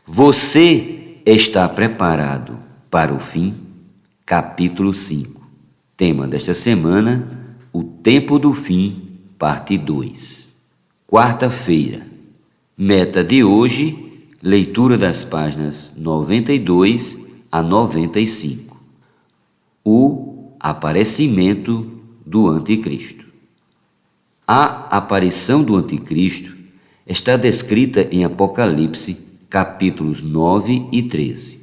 Você está preparado para o fim? Capítulo 5. Tema desta semana: o tempo do fim, parte 2. Quarta-feira. Meta de hoje: leitura das páginas 92 a 95. O aparecimento do Anticristo. A aparição do Anticristo está descrita em Apocalipse, capítulos 9 e 13.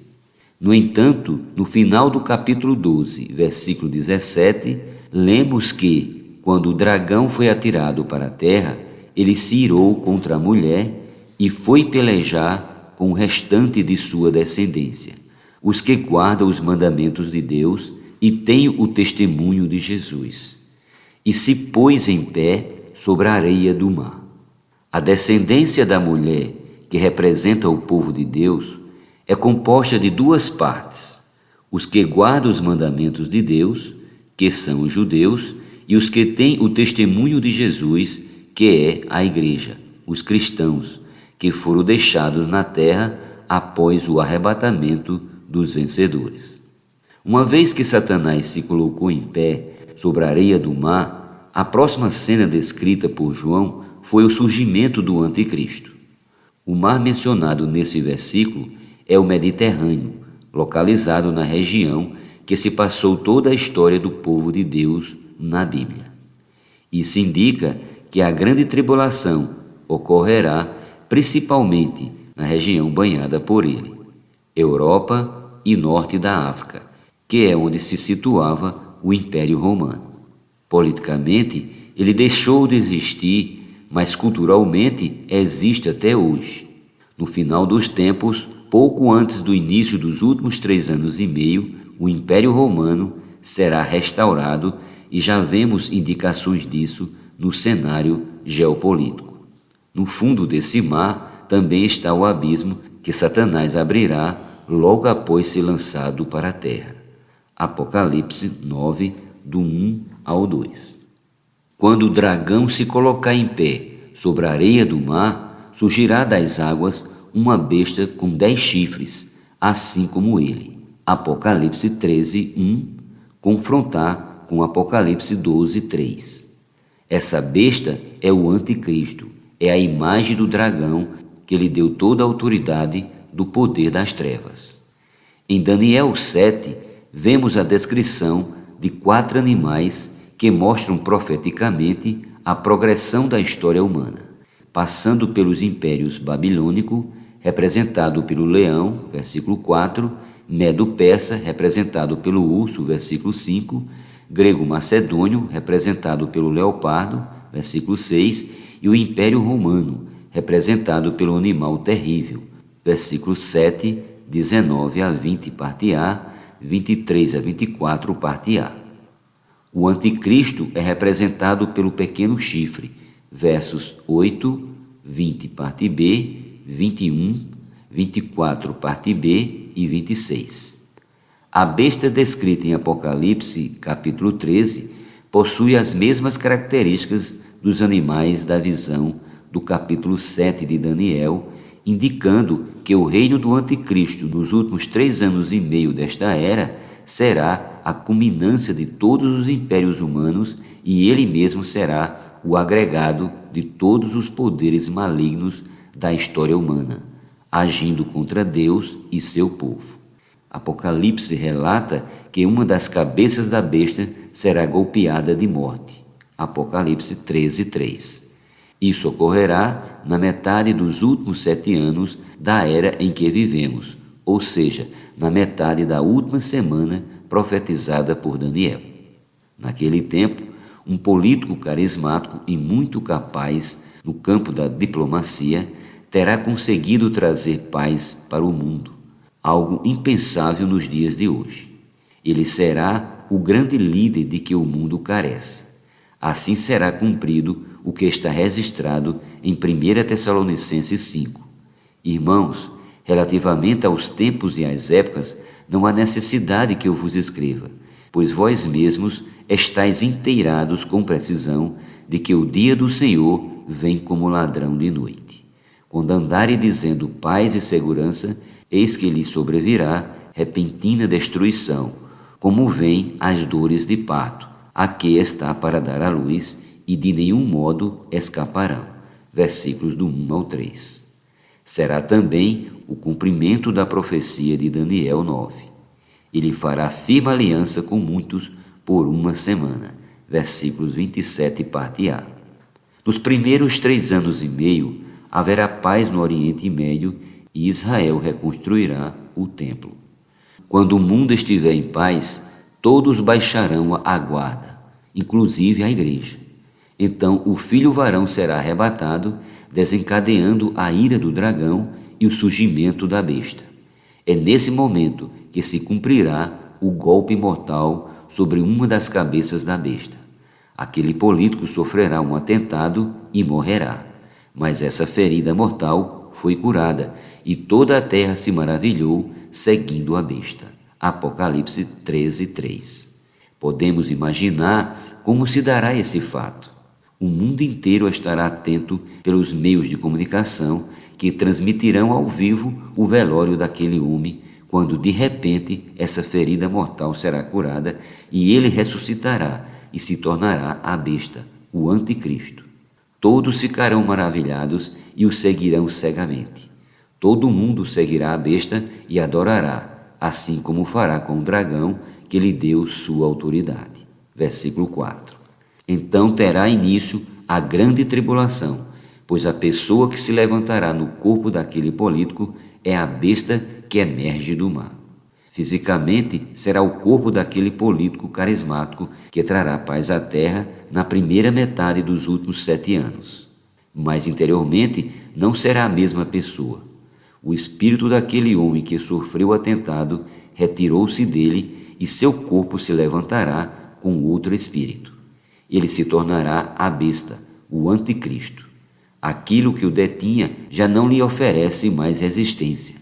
No entanto, no final do capítulo 12, versículo 17, lemos que, quando o dragão foi atirado para a terra, ele se irou contra a mulher e foi pelejar com o restante de sua descendência, os que guardam os mandamentos de Deus e têm o testemunho de Jesus, e se pôs em pé sobre a areia do mar. A descendência da mulher, que representa o povo de Deus, é composta de duas partes: os que guardam os mandamentos de Deus, que são os judeus, e os que têm o testemunho de Jesus, que é a igreja, os cristãos, que foram deixados na terra após o arrebatamento dos vencedores. Uma vez que Satanás se colocou em pé sobre a areia do mar, a próxima cena descrita por João foi o surgimento do Anticristo. O mar mencionado nesse versículo é o Mediterrâneo, localizado na região que se passou toda a história do povo de Deus na Bíblia. Isso indica que a grande tribulação ocorrerá principalmente na região banhada por ele, Europa e norte da África, que é onde se situava o Império Romano. Politicamente, ele deixou de existir, mas culturalmente existe até hoje. No final dos tempos, pouco antes do início dos últimos 3 anos e meio, o Império Romano será restaurado e já vemos indicações disso no cenário geopolítico. No fundo desse mar também está o abismo que Satanás abrirá logo após ser lançado para a terra. Apocalipse 9, do 1 ao 2. Quando o dragão se colocar em pé sobre a areia do mar, surgirá das águas uma besta com 10 chifres, assim como ele. Apocalipse 13, 1, confrontar com Apocalipse 12, 3. Essa besta é o Anticristo, é a imagem do dragão que lhe deu toda a autoridade do poder das trevas. Em Daniel 7, vemos a descrição de 4 animais que mostram profeticamente a progressão da história humana, passando pelos impérios babilônico, representado pelo leão, versículo 4, Medo-Persa, representado pelo urso, versículo 5, grego-macedônio, representado pelo leopardo, versículo 6, e o Império Romano, representado pelo animal terrível, versículo 7, 19 a 20, parte A, 23 a 24, parte A. O Anticristo é representado pelo pequeno chifre, versos 8, 20, parte B, 21, 24, parte B e 26. A besta descrita em Apocalipse, capítulo 13, possui as mesmas características dos animais da visão do capítulo 7 de Daniel, indicando que o reino do Anticristo nos últimos 3 anos e meio desta era será a culminância de todos os impérios humanos e ele mesmo será o agregado de todos os poderes malignos da história humana, agindo contra Deus e seu povo. Apocalipse relata que uma das cabeças da besta será golpeada de morte. Apocalipse 13, 3. Isso ocorrerá na metade dos últimos 7 anos da era em que vivemos, ou seja, na metade da última semana profetizada por Daniel. Naquele tempo, um político carismático e muito capaz no campo da diplomacia terá conseguido trazer paz para o mundo, algo impensável nos dias de hoje. Ele será o grande líder de que o mundo carece. Assim será cumprido o que está registrado em 1 Tessalonicenses 5. Irmãos, relativamente aos tempos e às épocas, não há necessidade que eu vos escreva, pois vós mesmos estáis inteirados com precisão de que o dia do Senhor vem como ladrão de noite. Quando andarem dizendo paz e segurança, eis que lhes sobrevirá repentina destruição, como vêm as dores de parto, a que está para dar à luz, e de nenhum modo escaparão. Versículos do 1 ao 3. Será também o cumprimento da profecia de Daniel 9. Ele fará firme aliança com muitos por uma semana. Versículos 27, parte A. Nos primeiros 3 anos e meio, haverá paz no Oriente Médio e Israel reconstruirá o templo. Quando o mundo estiver em paz, todos baixarão a guarda, inclusive a igreja. Então o filho varão será arrebatado, desencadeando a ira do dragão e o surgimento da besta. É nesse momento que se cumprirá o golpe mortal sobre uma das cabeças da besta. Aquele político sofrerá um atentado e morrerá. Mas essa ferida mortal foi curada, e toda a terra se maravilhou, seguindo a besta. Apocalipse 13:3. Podemos imaginar como se dará esse fato. O mundo inteiro estará atento pelos meios de comunicação que transmitirão ao vivo o velório daquele homem, quando de repente essa ferida mortal será curada e ele ressuscitará e se tornará a besta, o anticristo. Todos ficarão maravilhados e o seguirão cegamente. Todo mundo seguirá a besta e adorará, assim como fará com o dragão que lhe deu sua autoridade. Versículo 4. Então terá início a grande tribulação, pois a pessoa que se levantará no corpo daquele político é a besta que emerge do mar. Fisicamente, será o corpo daquele político carismático que trará paz à terra na primeira metade dos últimos 7 anos. Mas interiormente não será a mesma pessoa. O espírito daquele homem que sofreu o atentado retirou-se dele e seu corpo se levantará com outro espírito. Ele se tornará a besta, o anticristo. Aquilo que o detinha já não lhe oferece mais resistência.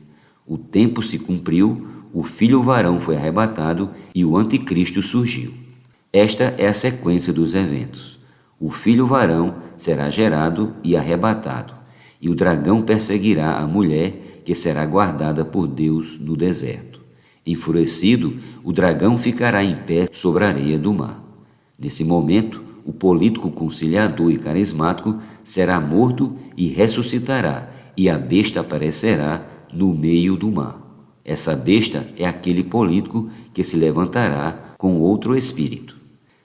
O tempo se cumpriu, o filho varão foi arrebatado e o anticristo surgiu. Esta é a sequência dos eventos. O filho varão será gerado e arrebatado, e o dragão perseguirá a mulher que será guardada por Deus no deserto. Enfurecido, o dragão ficará em pé sobre a areia do mar. Nesse momento, o político conciliador e carismático será morto e ressuscitará, e a besta aparecerá no meio do mar. Essa besta é aquele político que se levantará com outro espírito.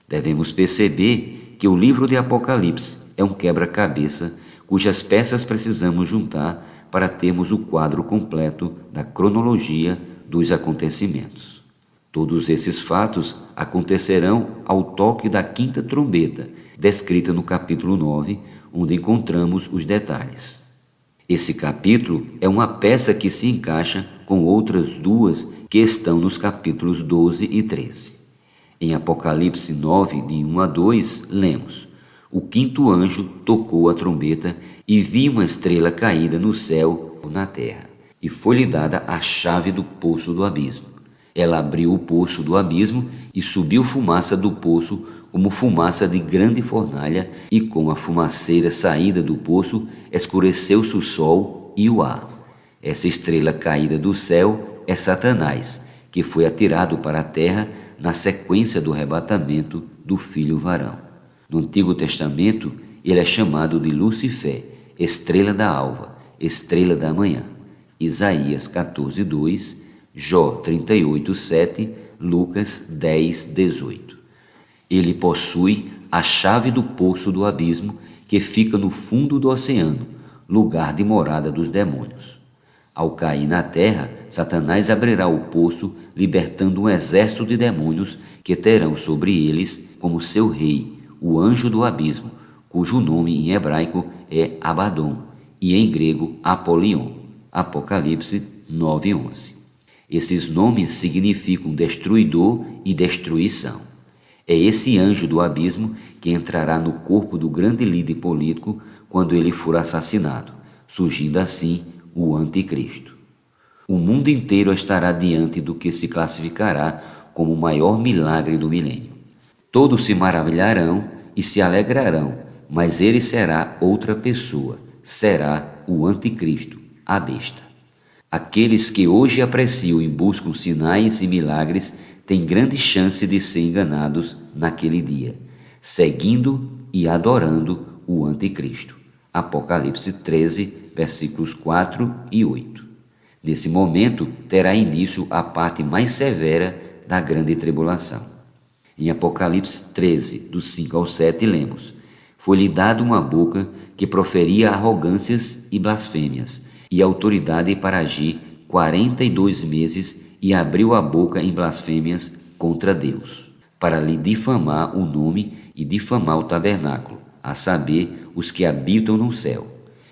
Devemos perceber que o livro de Apocalipse é um quebra-cabeça cujas peças precisamos juntar para termos o quadro completo da cronologia dos acontecimentos. Todos esses fatos acontecerão ao toque da quinta trombeta, descrita no capítulo 9, onde encontramos os detalhes. Esse capítulo é uma peça que se encaixa com outras 2 que estão nos capítulos 12 e 13. Em Apocalipse 9, de 1 a 2, lemos: O quinto anjo tocou a trombeta e vi uma estrela caída no céu ou na terra, e foi-lhe dada a chave do poço do abismo. Ela abriu o poço do abismo e subiu fumaça do poço como fumaça de grande fornalha, e com a fumaceira saída do poço escureceu-se o sol e o ar. Essa estrela caída do céu é Satanás, que foi atirado para a terra na sequência do arrebatamento do filho varão. No Antigo Testamento, ele é chamado de Lucifer, estrela da alva, estrela da manhã. Isaías 14:2, Jó 38:7, Lucas 10:18. Ele possui a chave do poço do abismo que fica no fundo do oceano, lugar de morada dos demônios. Ao cair na terra, Satanás abrirá o poço, libertando um exército de demônios que terão sobre eles como seu rei, o anjo do abismo, cujo nome em hebraico é Abaddon e em grego Apolion. Apocalipse 9:11. Esses nomes significam destruidor e destruição. É esse anjo do abismo que entrará no corpo do grande líder político quando ele for assassinado, surgindo assim o anticristo. O mundo inteiro estará diante do que se classificará como o maior milagre do milênio. Todos se maravilharão e se alegrarão, mas ele será outra pessoa, será o anticristo, a besta. Aqueles que hoje apreciam e buscam sinais e milagres têm grande chance de ser enganados naquele dia, seguindo e adorando o anticristo. Apocalipse 13, versículos 4 e 8. Nesse momento terá início a parte mais severa da grande tribulação. Em Apocalipse 13, do 5 ao 7, lemos: Foi-lhe dado uma boca que proferia arrogâncias e blasfêmias, e autoridade para agir 42 meses, e abriu a boca em blasfêmias contra Deus, para lhe difamar o nome e difamar o tabernáculo, a saber, os que habitam no céu.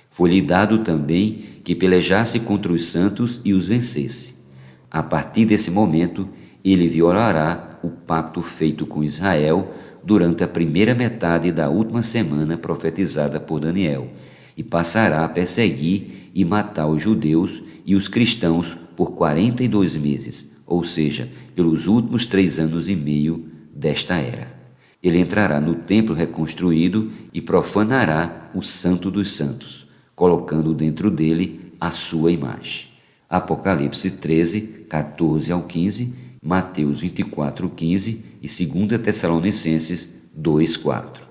Foi-lhe dado também que pelejasse contra os santos e os vencesse. A partir desse momento, ele violará o pacto feito com Israel durante a primeira metade da última semana profetizada por Daniel, e passará a perseguir e matar os judeus e os cristãos por 42 meses, ou seja, pelos últimos 3 anos e meio desta era. Ele entrará no templo reconstruído e profanará o Santo dos Santos, colocando dentro dele a sua imagem. Apocalipse 13, 14 ao 15, Mateus 24, 15 e 2 Tessalonicenses 2, 4.